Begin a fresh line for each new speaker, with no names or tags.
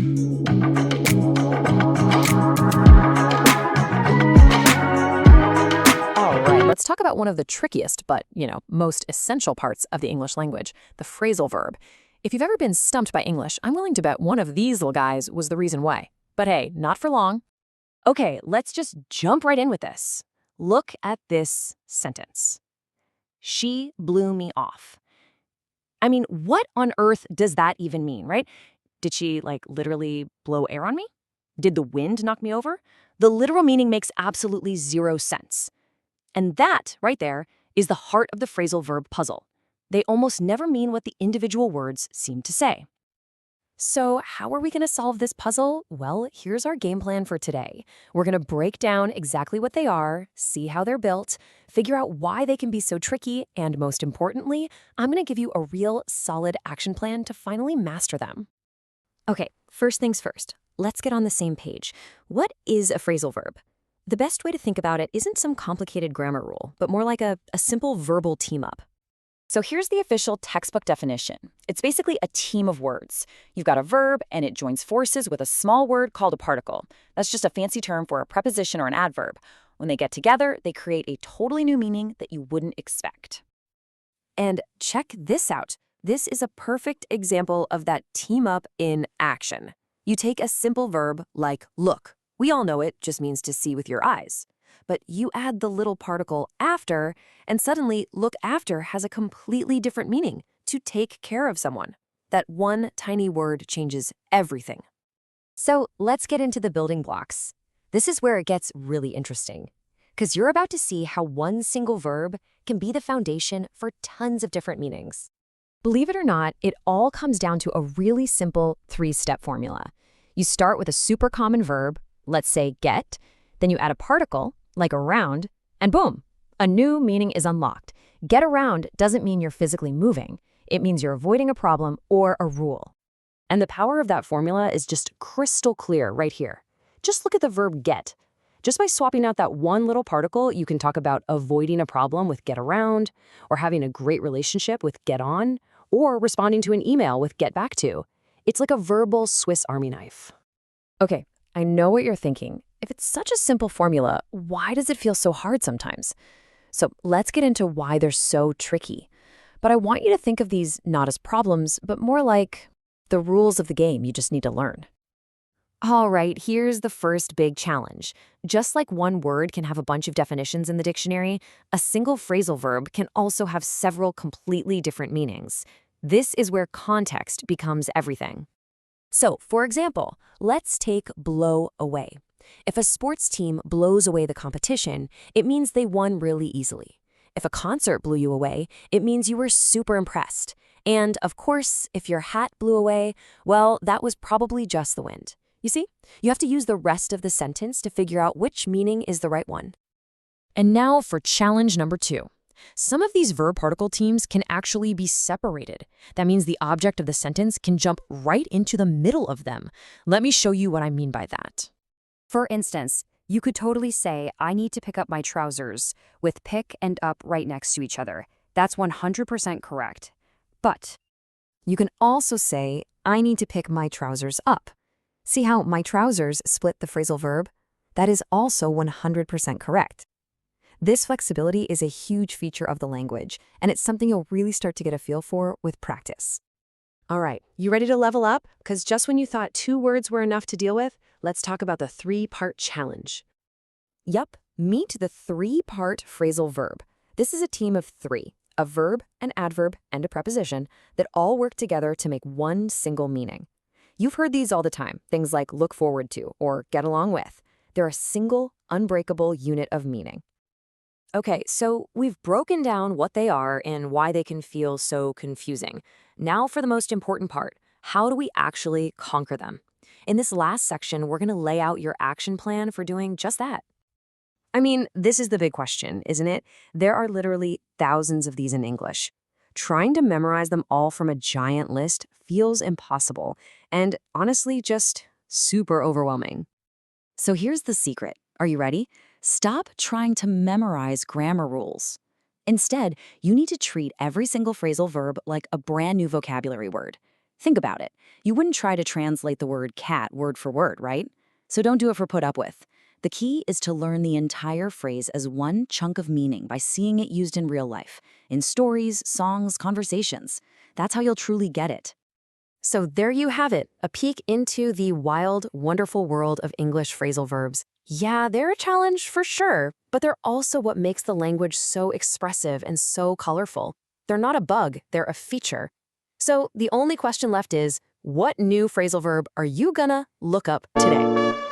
All right, let's talk about one of the trickiest but, most essential parts of the English language, the phrasal verb. If you've ever been stumped by English, I'm willing to bet one of these little guys was the reason why. But hey, not for long. Okay, let's just jump right in with this. Look at this sentence. She blew me off. I mean, what on earth does that even mean, right? Did she, literally blow air on me? Did the wind knock me over? The literal meaning makes absolutely zero sense. And that, right there, is the heart of the phrasal verb puzzle. They almost never mean what the individual words seem to say. So how are we going to solve this puzzle? Well, here's our game plan for today. We're going to break down exactly what they are, see how they're built, figure out why they can be so tricky, and most importantly, I'm going to give you a real solid action plan to finally master them. Okay, first things first. Let's get on the same page. What is a phrasal verb? The best way to think about it isn't some complicated grammar rule, but more like a simple verbal team-up. So here's the official textbook definition. It's basically a team of words. You've got a verb, and it joins forces with a small word called a particle. That's just a fancy term for a preposition or an adverb. When they get together, they create a totally new meaning that you wouldn't expect. And check this out. This is a perfect example of that team up in action. You take a simple verb like look. We all know it just means to see with your eyes. But you add the little particle after, and suddenly look after has a completely different meaning, to take care of someone. That one tiny word changes everything. So let's get into the building blocks. This is where it gets really interesting, because you're about to see how one single verb can be the foundation for tons of different meanings. Believe it or not, it all comes down to a really simple three-step formula. You start with a super common verb, let's say get, then you add a particle, like around, and boom, a new meaning is unlocked. Get around doesn't mean you're physically moving. It means you're avoiding a problem or a rule. And the power of that formula is just crystal clear right here. Just look at the verb get. Just by swapping out that one little particle, you can talk about avoiding a problem with get around, or having a great relationship with get on, or responding to an email with get back to. It's like a verbal Swiss Army knife. Okay, I know what you're thinking. If it's such a simple formula, why does it feel so hard sometimes? So let's get into why they're so tricky. But I want you to think of these not as problems, but more like the rules of the game you just need to learn. All right, here's the first big challenge. Just like one word can have a bunch of definitions in the dictionary, a single phrasal verb can also have several completely different meanings. This is where context becomes everything. So, for example, let's take blow away. If a sports team blows away the competition, it means they won really easily. If a concert blew you away, it means you were super impressed. And, of course, if your hat blew away, well, that was probably just the wind. You see, you have to use the rest of the sentence to figure out which meaning is the right one. And now for challenge number 2. Some of these verb particle teams can actually be separated. That means the object of the sentence can jump right into the middle of them. Let me show you what I mean by that. For instance, you could totally say, I need to pick up my trousers, with pick and up right next to each other. That's 100% correct. But you can also say, I need to pick my trousers up. See how my trousers split the phrasal verb? That is also 100% correct. This flexibility is a huge feature of the language, and it's something you'll really start to get a feel for with practice. All right, you ready to level up? Because just when you thought 2 words were enough to deal with, let's talk about the 3-part challenge. Yup, meet the 3-part phrasal verb. This is a team of 3, a verb, an adverb, and a preposition that all work together to make one single meaning. You've heard these all the time, things like look forward to or get along with. They're a single, unbreakable unit of meaning. Okay, so we've broken down what they are and why they can feel so confusing. Now for the most important part, how do we actually conquer them? In this last section, we're going to lay out your action plan for doing just that. I mean, this is the big question, isn't it? There are literally thousands of these in English. Trying to memorize them all from a giant list feels impossible and honestly just super overwhelming. So here's the secret. Are you ready? Stop trying to memorize grammar rules. Instead, you need to treat every single phrasal verb like a brand new vocabulary word.
Think about it. You wouldn't try to translate the word cat word for word, right? So don't do it for put up with. The key is to learn the entire phrase as one chunk of meaning by seeing it used in real life, in stories, songs, conversations. That's how you'll truly get it.
So there you have it, a peek into the wild, wonderful world of English phrasal verbs. Yeah, they're a challenge for sure, but they're also what makes the language so expressive and so colorful. They're not a bug, they're a feature. So the only question left is, what new phrasal verb are you gonna look up today?